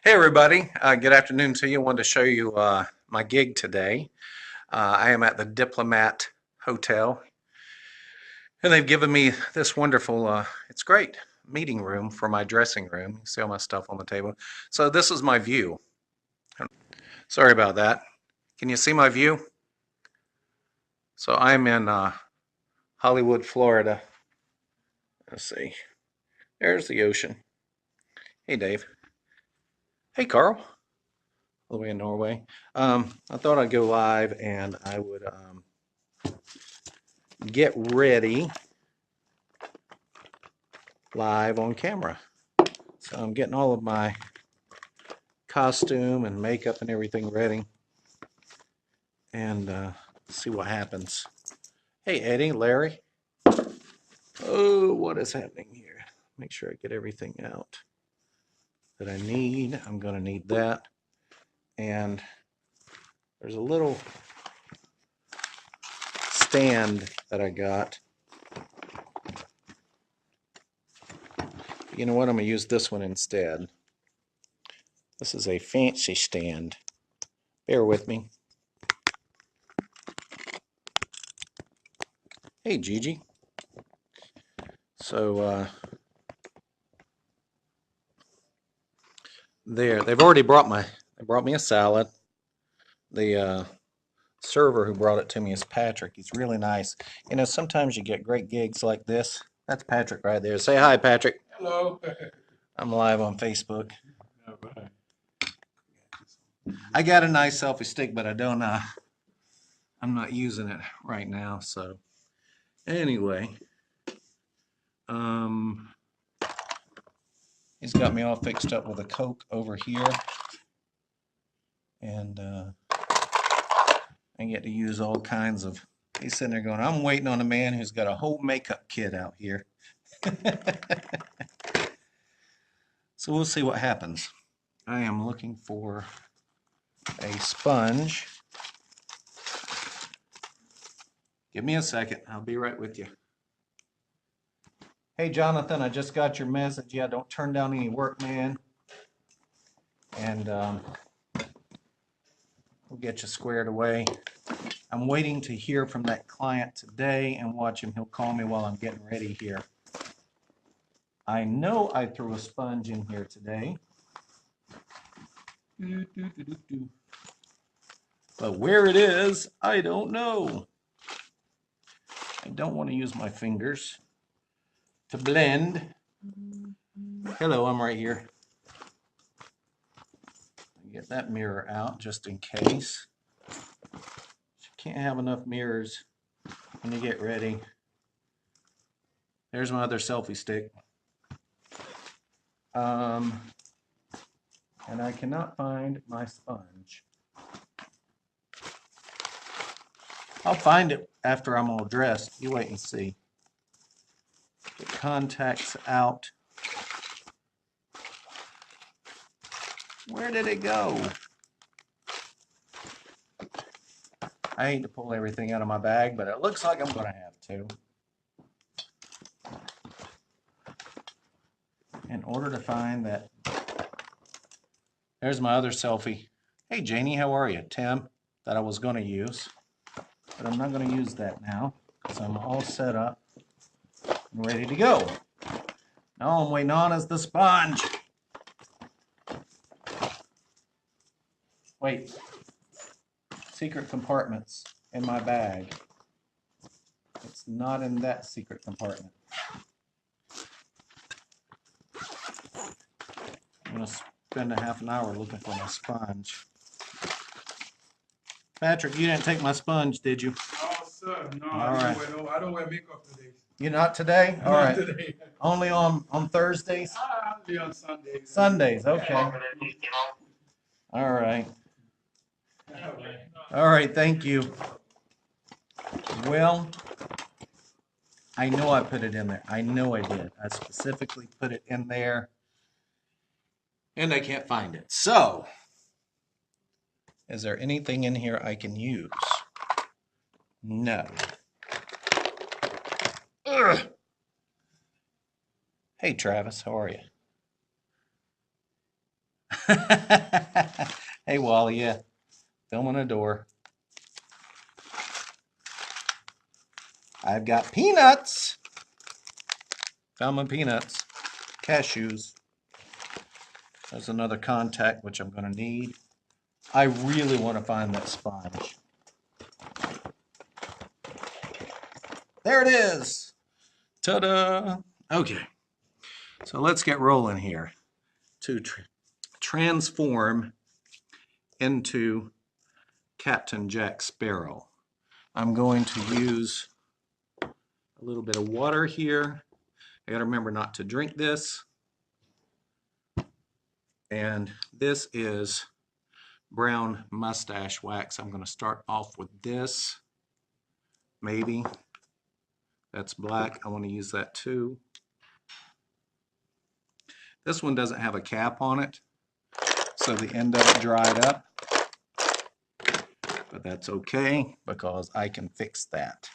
Hey everybody, good afternoon to you. I wanted to show you my gig today. I am at the Diplomat Hotel, and they've given me this wonderful, it's great, meeting room for my dressing room. You see all my stuff on the table. So this is my view. Sorry about that. Can you see my view? So I'm in Hollywood, Florida. Let's see. There's the ocean. Hey Dave. Hey Carl. All the way in Norway. I thought I'd go live and I would get ready live on camera. So I'm getting all of my costume and makeup and everything ready and see what happens. Hey Eddie, Larry. Oh, what is happening here? Make sure I get everything out that I need. I'm going to need that. And there's a little stand that I got. You know what? I'm going to use this one instead. This is a fancy stand. Bear with me. Hey Gigi. So they've already they brought me a salad. The server who brought it to me is Patrick. He's really nice. You know, sometimes you get great gigs like this. That's Patrick right there. Say hi, Patrick. Hello. I'm live on Facebook. All right. I got a nice selfie stick, but I don't I'm not using it right now. So anyway, he's got me all fixed up with a Coke over here, and I get to use all kinds of. He's sitting there going, I'm waiting on a man who's got a whole makeup kit out here. So we'll see what happens. I am looking for a sponge. Give me a second. I'll be right with you. Hey, Jonathan, I just got your message. Yeah, don't turn down any work, man. And we'll get you squared away. I'm waiting to hear from that client today and watch him. He'll call me while I'm getting ready here. I know I threw a sponge in here today. But where it is, I don't know. I don't want to use my fingers to blend. Hello, I'm right here. Get that mirror out just in case. You can't have enough mirrors when you get ready. There's my other selfie stick. And I cannot find my sponge. I'll find it after I'm all dressed. You wait and see. Get contacts out. Where did it go? I hate to pull everything out of my bag, but it looks like I'm going to have to. In order to find that. There's my other selfie. Hey Janie, how are you? Tim, that I was going to use. But I'm not going to use that now because I'm all set up and ready to go. Now all I'm waiting on is the sponge. Wait. Secret compartments in my bag. It's not in that secret compartment. I'm going to spend a half an hour looking for my sponge. Patrick, you didn't take my sponge, did you? No, sir. No, All right. I don't wear makeup today. You're not today? All Not right. today. Only on Thursdays? Only on Sundays. Sundays, okay. All right. All right, thank you. Well, I know I put it in there. I know I did. I specifically put it in there, and I can't find it. So, is there anything in here I can use? No. Ugh. Hey, Travis, how are you? Hey, Wally, yeah. Filming a door. I've got peanuts. Found my peanuts. Cashews. There's another contact, which I'm going to need. I really want to find that sponge. There it is. Ta-da. Okay. So let's get rolling here to transform into Captain Jack Sparrow. I'm going to use a little bit of water here. I got to remember not to drink this. And this is brown mustache wax. I'm going to start off with this. Maybe. That's black. I want to use that too. This one doesn't have a cap on it, so the end of it dried up. But that's okay because I can fix that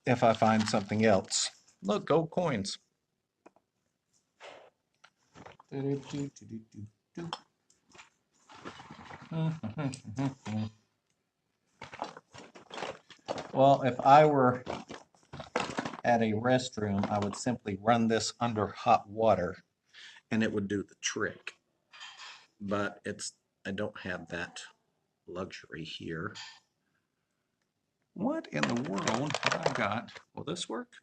if I find something else. Look, gold coins. Well, if I were at a restroom, I would simply run this under hot water and it would do the trick. But I don't have that luxury here. What in the world have I got? Will this work?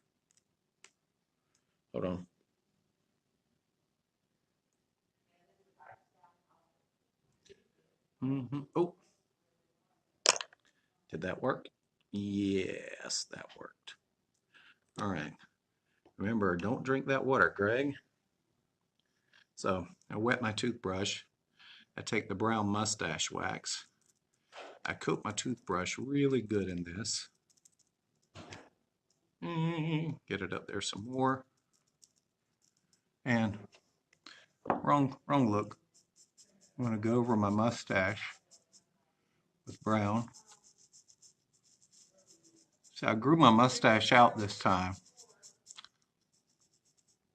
Hold on. Oh, did that work? Yes, that worked. All right. Remember, don't drink that water, Greg. So I wet my toothbrush. I take the brown mustache wax. I coat my toothbrush really good in this. Get it up there some more. And wrong look. I'm going to go over my mustache with brown. So I grew my mustache out this time,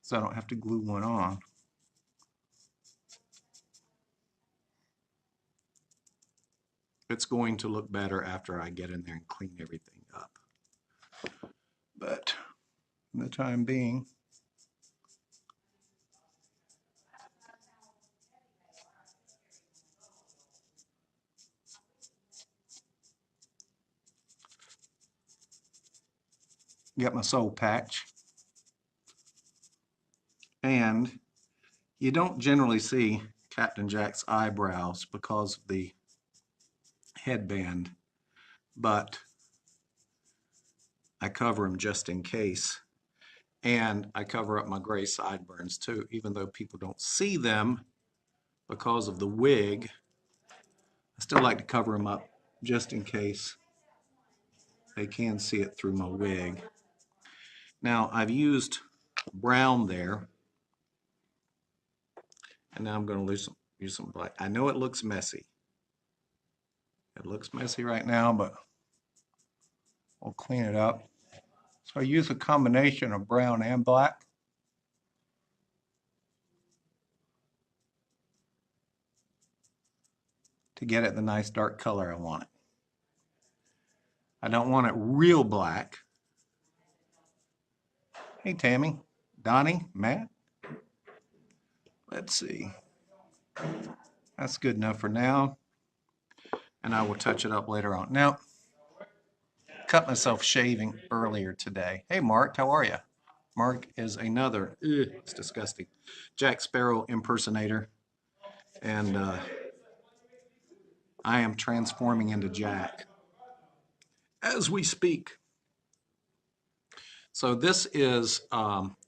so I don't have to glue one on. It's going to look better after I get in there and clean everything up. But for the time being, get my soul patch. And you don't generally see Captain Jack's eyebrows because of the headband, but I cover them just in case. And I cover up my gray sideburns too, even though people don't see them because of the wig. I still like to cover them up just in case they can see it through my wig. Now I've used brown there, and now I'm going to use some black. I know it looks messy. It looks messy right now, but we'll clean it up. So I use a combination of brown and black. To get it the nice dark color I want it. I don't want it real black. Hey, Tammy, Donnie, Matt. Let's see. That's good enough for now. And I will touch it up later on. Now, cut myself shaving earlier today. Hey, Mark, how are you? Mark is another, it's disgusting, Jack Sparrow impersonator. And I am transforming into Jack as we speak. So this is,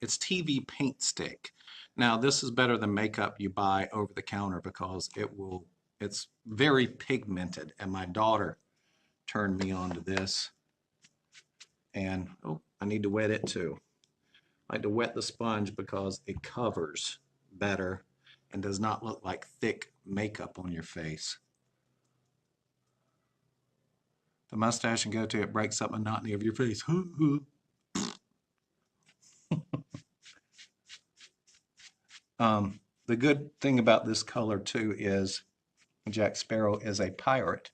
it's TV paint stick. Now this is better than makeup you buy over the counter because it's very pigmented, and my daughter turned me on to this. And oh, I need to wet it too. I like to wet the sponge because it covers better and does not look like thick makeup on your face. The mustache and goatee, it breaks up monotony of your face. The good thing about this color too is Jack Sparrow is a pirate,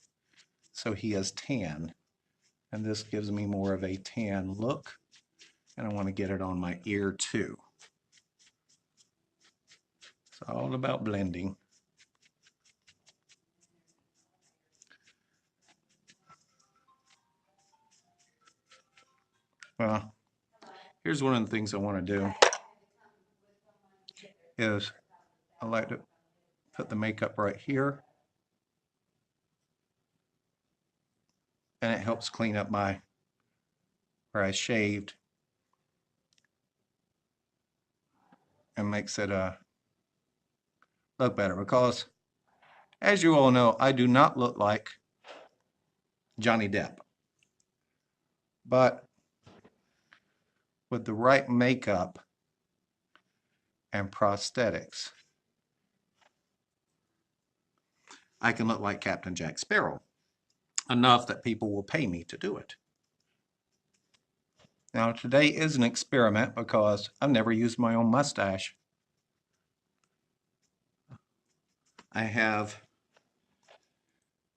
so he is tan, and this gives me more of a tan look, and I want to get it on my ear too. It's all about blending. Well, here's one of the things I want to do is I like to put the makeup right here, and it helps clean up my where I shaved and makes it look better, because as you all know, I do not look like Johnny Depp, but with the right makeup and prosthetics, I can look like Captain Jack Sparrow, enough that people will pay me to do it. Now, today is an experiment because I've never used my own mustache. I have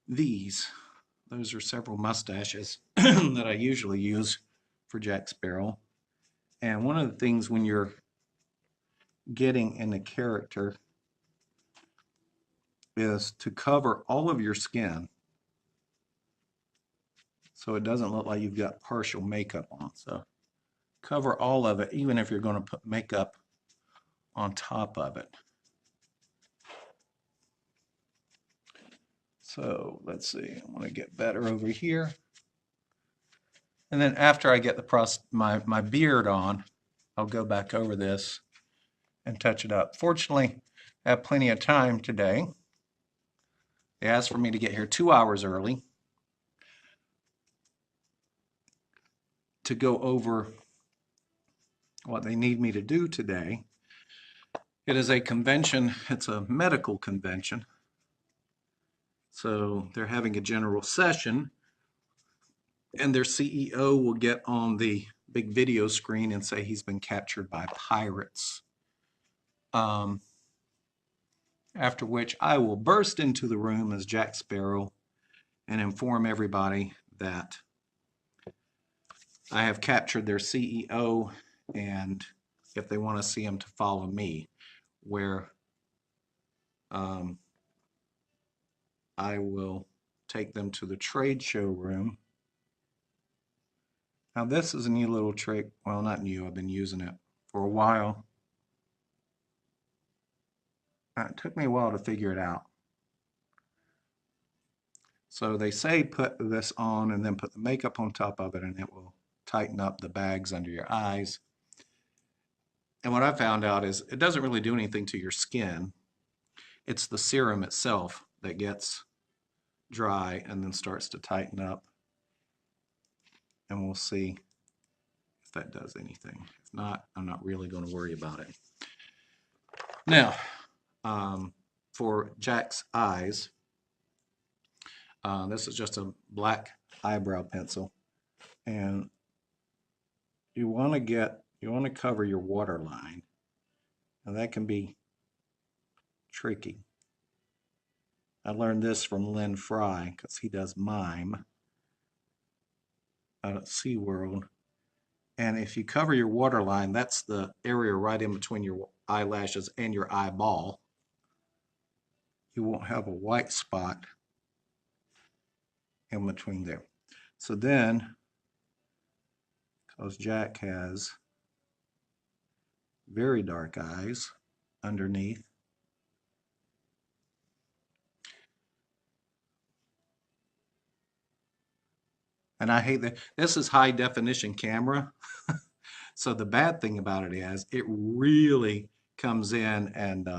these. Those are several mustaches that I usually use for Jack Sparrow. And one of the things when you're getting in the character is to cover all of your skin so it doesn't look like you've got partial makeup on. So cover all of it, even if you're going to put makeup on top of it. So let's see, I want to get better over here. And then after I get my beard on, I'll go back over this and touch it up. Fortunately, I have plenty of time today. They asked for me to get here 2 hours early to go over what they need me to do today. It is a convention, it's a medical convention. So they're having a general session, and their CEO will get on the big video screen and say he's been captured by pirates. After which I will burst into the room as Jack Sparrow and inform everybody that I have captured their CEO, and if they want to see him, to follow me, where I will take them to the trade show room. Now this is a new little trick. Well, not new, I've been using it for a while. It took me a while to figure it out. So they say put this on and then put the makeup on top of it, and it will tighten up the bags under your eyes. And what I found out is it doesn't really do anything to your skin. It's the serum itself that gets dry and then starts to tighten up. And we'll see if that does anything. If not, I'm not really going to worry about it. Now, for Jack's eyes, this is just a black eyebrow pencil, and you want to cover your waterline. Now that can be tricky. I learned this from Lynn Fry because he does mime out at SeaWorld. And if you cover your waterline, that's the area right in between your eyelashes and your eyeball. You won't have a white spot in between there. So then, because Jack has very dark eyes underneath, and I hate that this is high definition camera. So the bad thing about it is it really comes in and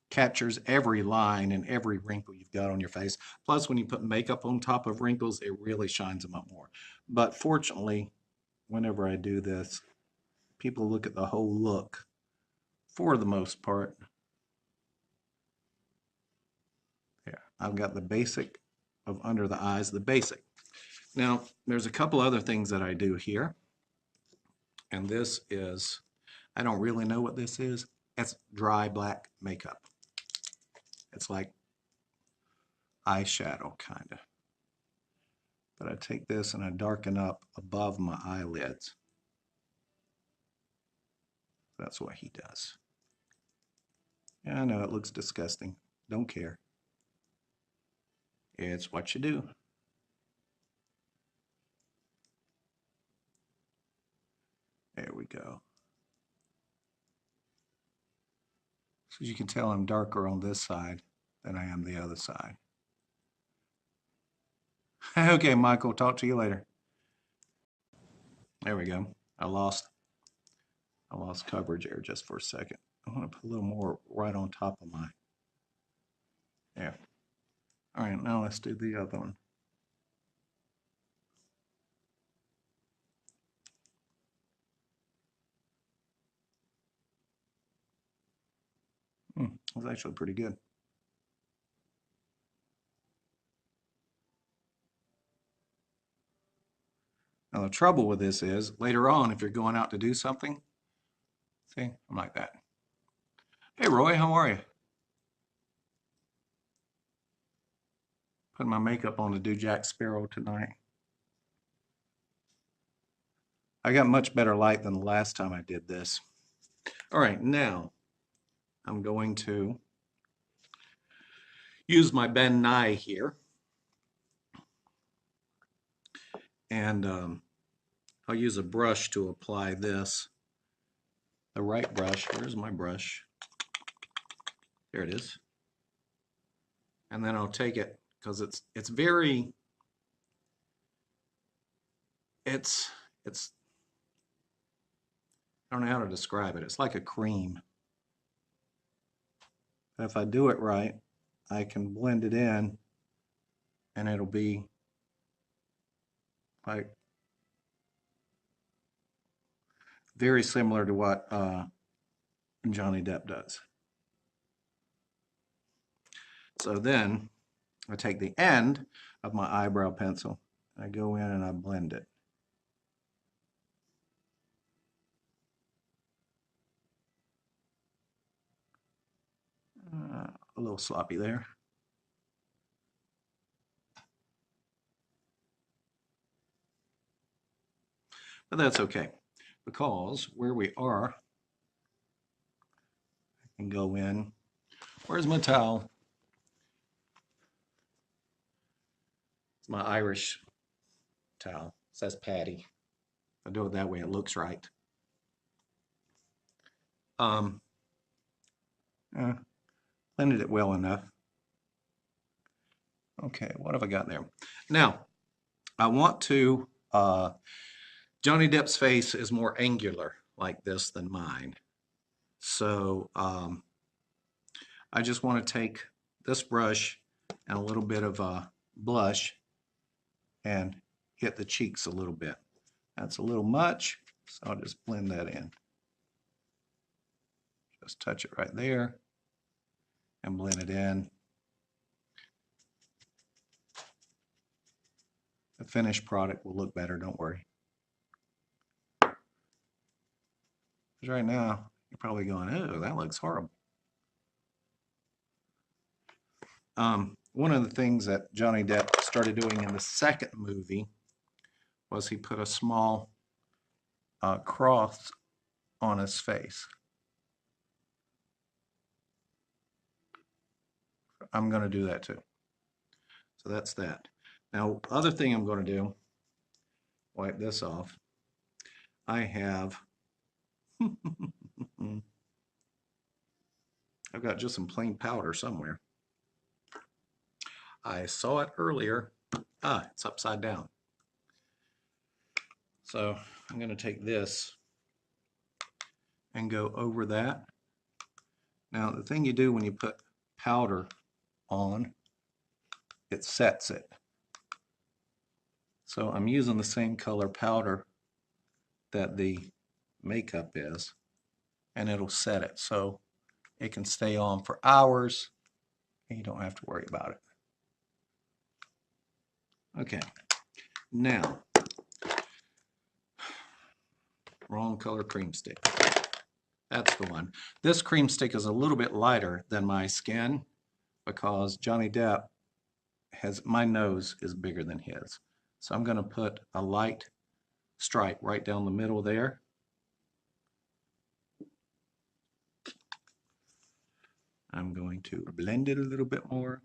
captures every line and every wrinkle you've got on your face. Plus, when you put makeup on top of wrinkles, it really shines them up more. But fortunately, whenever I do this, people look at the whole look for the most part. There, I've got the basic of under the eyes, the basic. Now, there's a couple other things that I do here. And this is, I don't really know what this is. It's dry black makeup. It's like eyeshadow kind of. But I take this and I darken up above my eyelids. That's what he does. Yeah, I know it looks disgusting. Don't care. It's what you do. There we go. So as you can tell, I'm darker on this side than I am the other side. Okay, Michael, talk to you later. There we go. I lost coverage there just for a second. I want to put a little more right on top of my. Yeah. All right, now let's do the other one. That's actually pretty good. Now the trouble with this is later on, if you're going out to do something, see, I'm like that. Hey Roy, how are you? Putting my makeup on to do Jack Sparrow tonight. I got much better light than the last time I did this. All right, now I'm going to use my Ben Nye here. And I'll use a brush to apply this. The right brush, where's my brush? There it is. And then I'll take it, because it's very, it's, I don't know how to describe it. It's like a cream. But if I do it right, I can blend it in and it'll be like very similar to what Johnny Depp does. So then I take the end of my eyebrow pencil, I go in and I blend it. A little sloppy there. But that's okay, because where we are, I can go in. Where's my towel? It's my Irish towel. It says Patty. I do it that way, it looks right. Blended it well enough. Okay, what have I got there? Now, I want to, Johnny Depp's face is more angular like this than mine. So I just want to take this brush and a little bit of blush and hit the cheeks a little bit. That's a little much, so I'll just blend that in. Just touch it right there and blend it in. The finished product will look better, don't worry. Because right now, you're probably going, oh, that looks horrible. One of the things that Johnny Depp started doing in the second movie was he put a small cross on his face. I'm going to do that too. So that's that. Now, other thing I'm going to do, wipe this off. I have, I've got just some plain powder somewhere. I saw it earlier. Ah, it's upside down. So I'm going to take this and go over that. Now, the thing you do when you put powder on, it sets it. So I'm using the same color powder that the makeup is, and it'll set it so it can stay on for hours and you don't have to worry about it. Okay, now, wrong color cream stick. That's the one. This cream stick is a little bit lighter than my skin because Johnny Depp my nose is bigger than his. So I'm going to put a light stripe right down the middle there. I'm going to blend it a little bit more.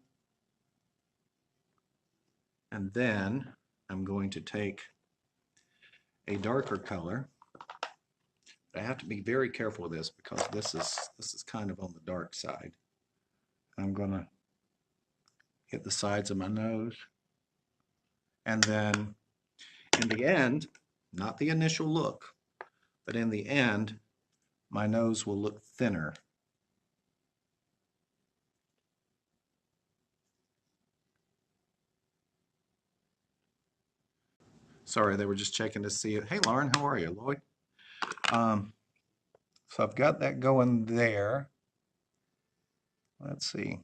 And then I'm going to take a darker color. I have to be very careful with this because this is kind of on the dark side. I'm going to hit the sides of my nose. And then in the end, not the initial look, but in the end, my nose will look thinner. Sorry, they were just checking to see it. Hey, Lauren, how are you, Lloyd? So I've got that going there. Let's see.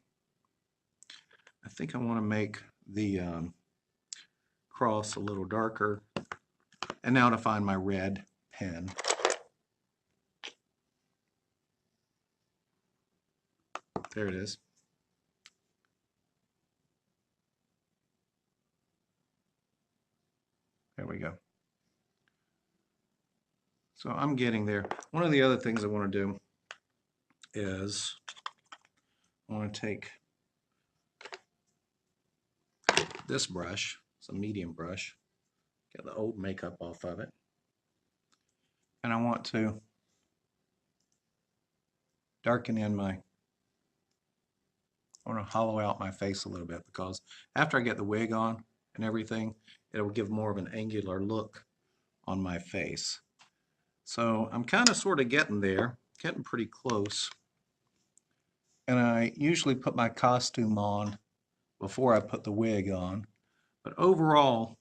I think I want to make the cross a little darker. And now to find my red pen. There it is. There we go. So I'm getting there. One of the other things I want to do is I want to take this brush, it's a medium brush, get the old makeup off of it, and I want to darken in I want to hollow out my face a little bit because after I get the wig on and everything, it'll give more of an angular look on my face. So I'm kind of sort of getting there, getting pretty close. And I usually put my costume on before I put the wig on. But overall,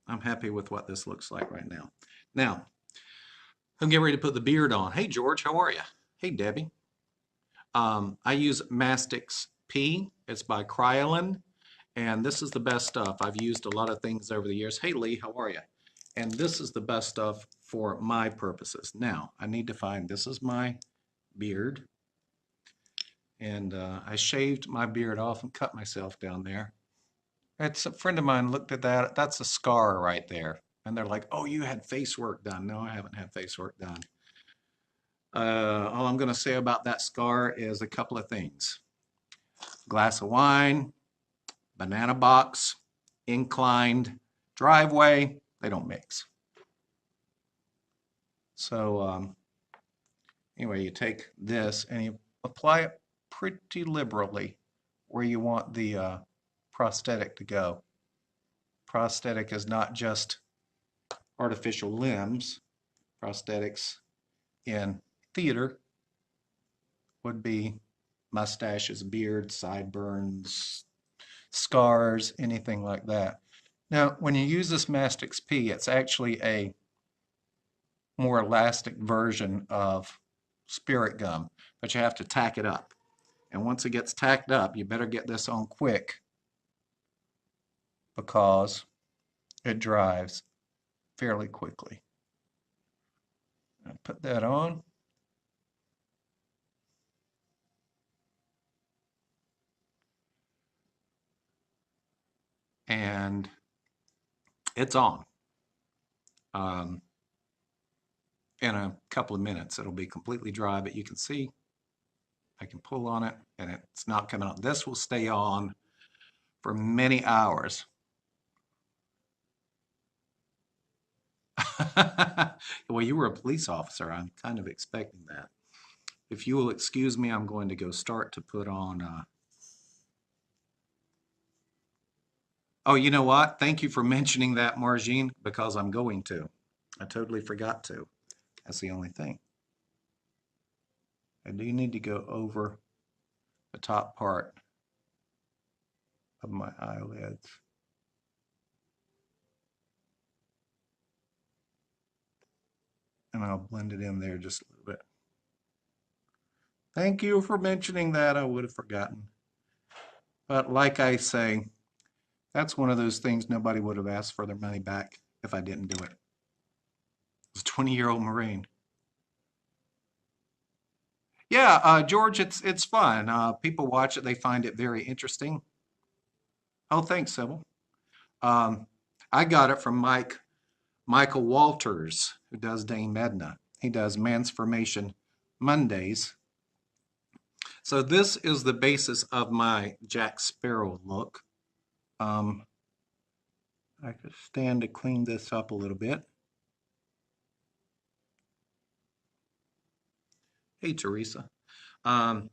I'm happy with what this looks like right now. Now, I'm getting ready to put the beard on. Hey, George, how are you? Hey, Debbie. I use Mastix P. It's by Kryolan, and this is the best stuff. I've used a lot of things over the years. Hey, Lee, how are you? And this is the best stuff for my purposes. Now, I need to find, this is my beard. And I shaved my beard off and cut myself down there. It's a friend of mine looked at that. That's a scar right there. And they're like, oh, you had face work done. No, I haven't had face work done. All I'm going to say about that scar is a couple of things. Glass of wine, banana box, inclined driveway, they don't mix. So anyway, you take this and you apply it pretty liberally where you want the prosthetic to go. Prosthetic is not just artificial limbs. Prosthetics in theater would be mustaches, beards, sideburns, scars, anything like that. Now, when you use this Mastix P, it's actually a more elastic version of spirit gum, but you have to tack it up. And once it gets tacked up, you better get this on quick because it dries fairly quickly. I'll put that on. And it's on. In a couple of minutes, it'll be completely dry, but you can see I can pull on it and it's not coming out. This will stay on for many hours. Well, you were a police officer. I'm kind of expecting that. If you will excuse me, I'm going to go start to put on. Oh, you know what? Thank you for mentioning that, Margine, because I'm going to. I totally forgot to. That's the only thing. I do need to go over the top part of my eyelids. And I'll blend it in there just a little bit. Thank you for mentioning that. I would have forgotten. But like I say, that's one of those things nobody would have asked for their money back if I didn't do it. I was a 20-year-old Marine. Yeah, George, it's fun. People watch it; they find it very interesting. Oh, thanks, Sybil. Um, I got it from Michael Walters, who does Dame Edna. He does Mansformation Mondays. So this is the basis of my Jack Sparrow look. Um, I could stand to clean this up a little bit. Hey, Teresa. Um,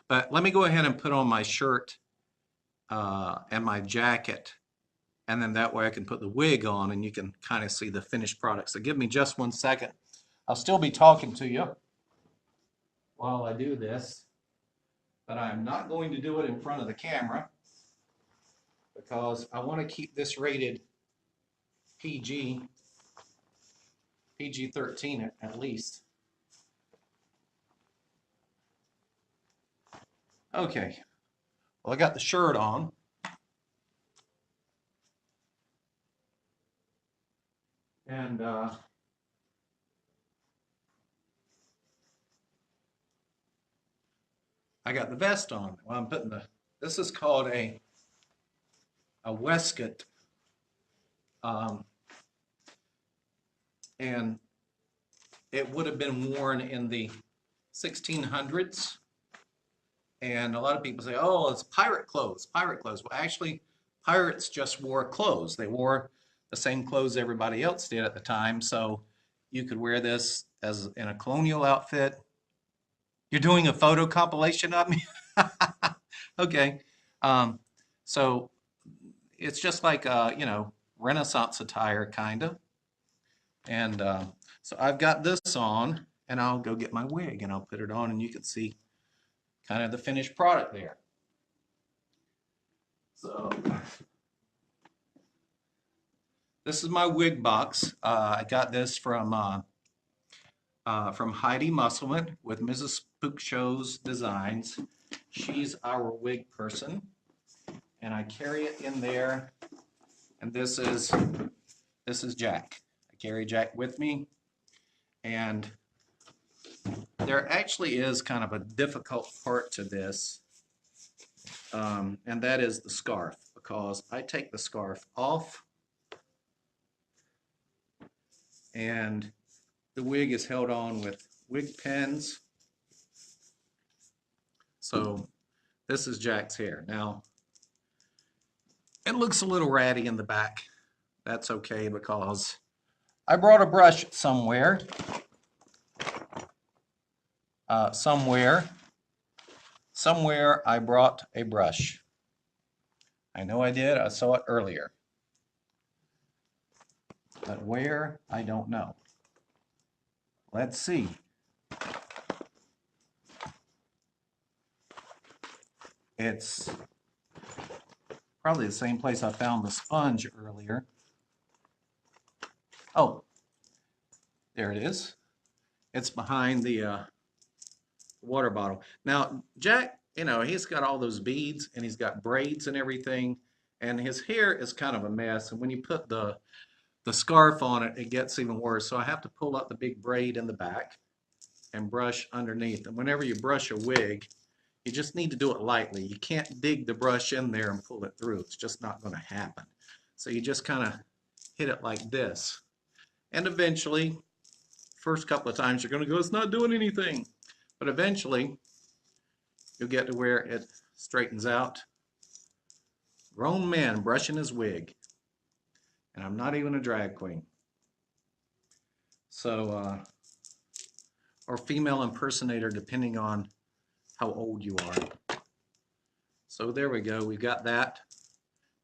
but let me go ahead and put on my shirt and my jacket, and then that way I can put the wig on and you can kind of see the finished product. So give me just 1 second. I'll still be talking to you while I do this, but I'm not going to do it in front of the camera because I want to keep this rated PG, PG-13 at least. Okay, well, I got the shirt on. And I got the vest on. Well, I'm putting this is called a waistcoat. Um, and it would have been worn in the 1600s. And a lot of people say, oh, it's pirate clothes, pirate clothes. Well, actually, pirates just wore clothes. They wore the same clothes everybody else did at the time. So you could wear this as in a colonial outfit. You're doing a photo compilation of me? Okay. Um, so it's just like, Renaissance attire, kind of. And so I've got this on, and I'll go get my wig and I'll put it on, and you can see kind of the finished product there. So this is my wig box. I got this from Heidi Musselman with Mrs. Spook Show's Designs. She's our wig person, and I carry it in there. And this is Jack. I carry Jack with me, and there actually is kind of a difficult part to this, and that is the scarf, because I take the scarf off, and the wig is held on with wig pins. So this is Jack's hair. Now, it looks a little ratty in the back. That's okay because I brought a brush somewhere. Somewhere I brought a brush. I know I did. I saw it earlier. But where, I don't know. Let's see. It's probably the same place I found the sponge earlier. Oh, there it is. It's behind the water bottle. Now, Jack, he's got all those beads and he's got braids and everything, and his hair is kind of a mess. And when you put the scarf on it, it gets even worse. So I have to pull up the big braid in the back and brush underneath. And whenever you brush a wig, you just need to do it lightly. You can't dig the brush in there and pull it through. It's just not going to happen. So you just kind of hit it like this. And eventually, first couple of times, you're going to go, it's not doing anything. But eventually, you'll get to where it straightens out. Grown man brushing his wig. And I'm not even a drag queen. So, or female impersonator, depending on how old you are. So there we go. We've got that.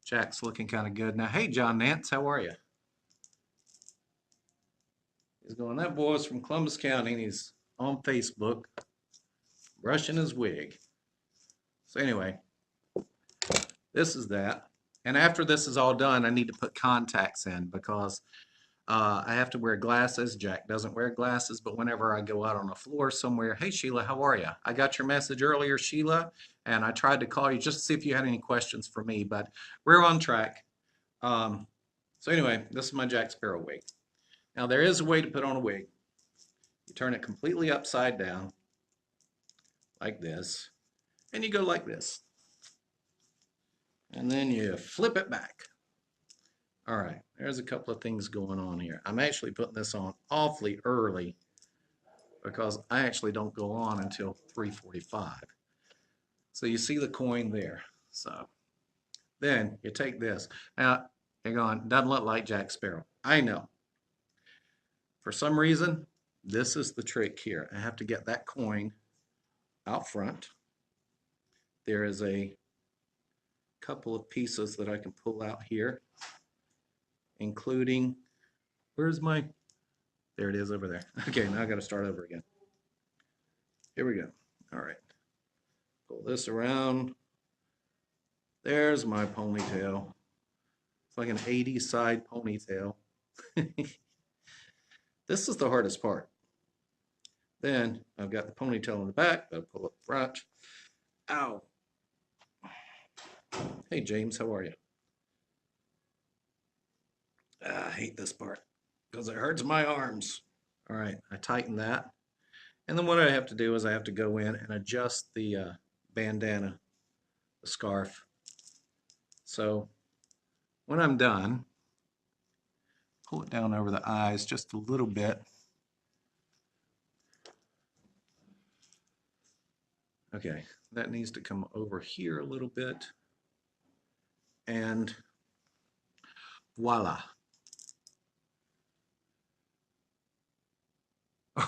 Jack's looking kind of good. Now, hey, John Nance, how are you? He's going, that boy's from Columbus County, and he's on Facebook brushing his wig. So anyway, this is that. And after this is all done, I need to put contacts in because I have to wear glasses. Jack doesn't wear glasses, but whenever I go out on the floor somewhere, hey, Sheila, how are you? I got your message earlier, Sheila, and I tried to call you just to see if you had any questions for me, but we're on track. So anyway, this is my Jack Sparrow wig. Now, there is a way to put on a wig. You turn it completely upside down, like this, and you go like this. And then you flip it back. All right, there's a couple of things going on here. I'm actually putting this on awfully early because I actually don't go on until 3:45. So you see the coin there. So then you take this. Now, you're going, doesn't look like Jack Sparrow. I know. For some reason, this is the trick here. I have to get that coin out front. There is a couple of pieces that I can pull out here, including, where's my, there it is over there. Okay, now I got to start over again. Here we go. All right. Pull this around. There's my ponytail. It's like an 80s side ponytail. This is the hardest part. Then I've got the ponytail in the back. I'll pull up front. Ow. Hey, James, how are you? I hate this part because it hurts my arms. All right, I tighten that. And then what I have to do is I have to go in and adjust the bandana, the scarf. So when I'm done, pull it down over the eyes just a little bit. Okay, that needs to come over here a little bit. And voila.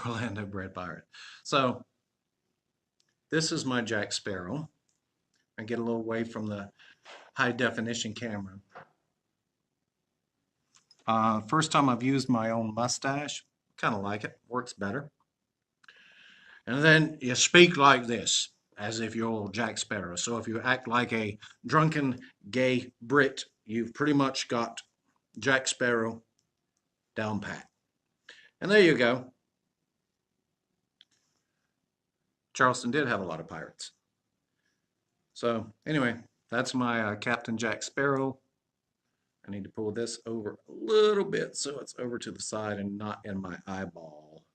Orlando bred pirate. So this is my Jack Sparrow. I get a little away from the high definition camera. First time I've used my own mustache. Kind of like it. Works better. And then you speak like this, as if you're Jack Sparrow. So if you act like a drunken gay Brit, you've pretty much got Jack Sparrow down pat. And there you go. Charleston did have a lot of pirates. So anyway, that's my Captain Jack Sparrow. I need to pull this over a little bit so it's over to the side and not in my eyeball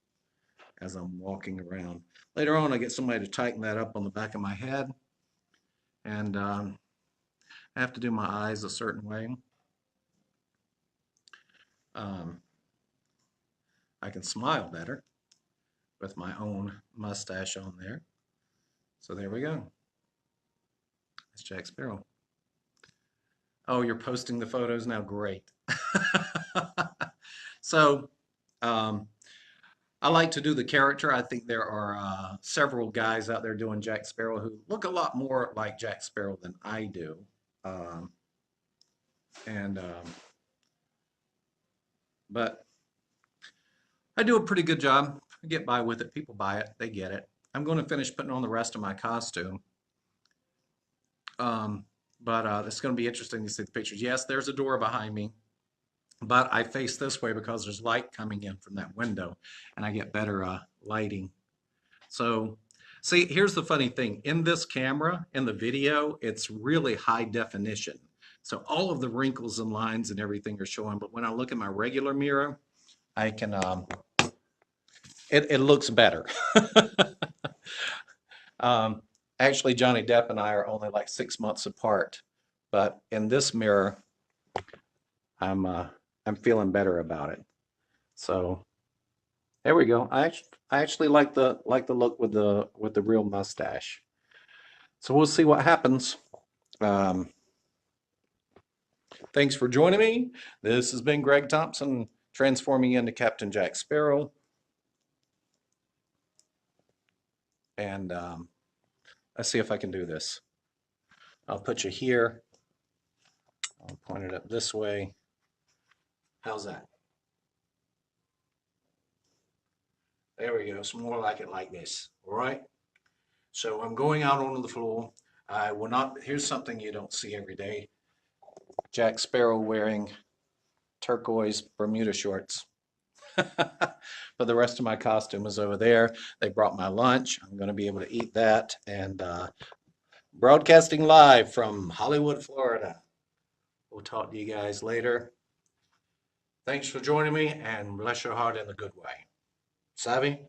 as I'm walking around. Later on, I get somebody to tighten that up on the back of my head. And I have to do my eyes a certain way. I can smile better with my own mustache on there. So there we go. That's Jack Sparrow. Oh, you're posting the photos now? Great. So I like to do the character. I think there are several guys out there doing Jack Sparrow who look a lot more like Jack Sparrow than I do. But I do a pretty good job. I get by with it. People buy it. They get it. I'm going to finish putting on the rest of my costume. But it's going to be interesting to see the pictures. Yes, there's a door behind me, but I face this way because there's light coming in from that window, and I get better lighting. So, see, here's the funny thing. In this camera, in the video, it's really high definition. So all of the wrinkles and lines and everything are showing, but when I look at my regular mirror, I can, it looks better. Actually, Johnny Depp and I are only like 6 months apart, but in this mirror, I'm feeling better about it. So there we go. I actually like the look with the real mustache. So we'll see what happens. Thanks for joining me. This has been Greg Thompson transforming into Captain Jack Sparrow. And let's see if I can do this. I'll put you here. I'll point it up this way. How's that? There we go. It's more like it like this. All right. So I'm going out onto the floor. I will not. Here's something you don't see every day. Jack Sparrow wearing turquoise Bermuda shorts. But the rest of my costume is over there. They brought my lunch. I'm going to be able to eat that. And broadcasting live from Hollywood, Florida. We'll talk to you guys later. Thanks for joining me, and bless your heart in a good way. Savvy?